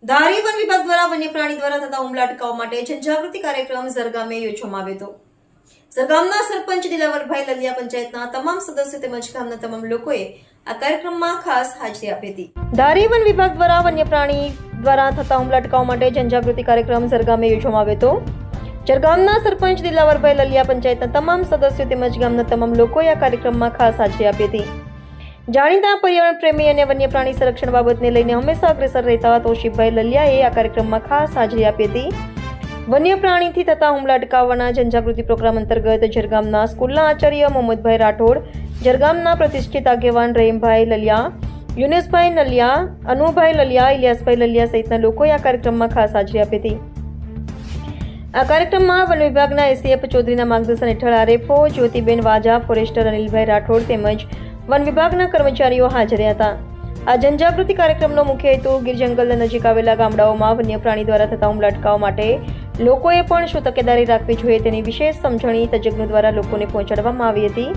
ધારી one વિભાગ દ્વારા વન્ય પ્રાણી દ્વારા થતા હુમલા અટકાવવા માટે જનજાગૃતિ કાર્યક્રમ ઝરગામે યોજવામાં આવ્યો હતો. ઝરગામના સરપંચ દિલાવરભાઈ લલિયા, પંચાયતના તમામ સદસ્યો તેમજ ગામના તમામ લોકોએ આ કાર્યક્રમમાં ખાસ હાજરી આપી હતી. ધારી વન વિભાગ દ્વારા વન્ય પ્રાણી દ્વારા થતા હુમલા અટકાવવા માટે જનજાગૃતિ કાર્યક્રમ ઝરગામે યોજવામાં આવ્યો હતો. ઝરગામના સરપંચ દિલાવરભાઈ લલિયા, પંચાયતના તમામ સદસ્યો તેમજ ગામના તમામ લોકોએ આ કાર્યક્રમમાં ખાસ હાજરી આપી હતી. જાણીતા પર્યાવરણ પ્રેમી અને વન્ય પ્રાણી સંરક્ષણ બાબતને લઈને હંમેશા અગ્રેસર રહેતા તોશીફભાઈ લલિયાએ આ કાર્યક્રમમાં ખાસ હાજરી આપી હતી. વન્ય પ્રાણીથી થતા હુમલા અટકાવવાના જનજાગૃતિ પ્રોગ્રામ અંતર્ગત ઝરગામના સ્કૂલના આચાર્ય મોહમ્મદભાઈ રાઠોડ, ઝરગામના પ્રતિષ્ઠિત આગેવાન રહીમભાઈ લલિયા, યુનુસભાઈ લલિયા, અનુભાઈ લલિયા, ઇલિયાસભાઈ લલિયા સહિતના લોકોએ આ કાર્યક્રમમાં ખાસ હાજરી આપી હતી. આ કાર્યક્રમમાં વન વિભાગના એસીએફ ચૌધરીના માર્ગદર્શન હેઠળ આરએફઓ જ્યોતિબેન વાજા, ફોરેસ્ટર અનિલભાઈ રાઠોડ તેમજ વન વિભાગના કર્મચારીઓ હાજર હતા. આ જનજાગૃતિ કાર્યક્રમનો મુખ્ય હેતુ ગીર જંગલ નજીક આવેલા ગામડાઓમાં વન્ય પ્રાણી દ્વારા થતા હુમલા અટકાવવા માટે લોકોએ પણ શું તકેદારી રાખવી જોઈએ તેની વિશેષ સમજણી તજજ્ઞો દ્વારા લોકોને પહોંચાડવામાં આવી હતી.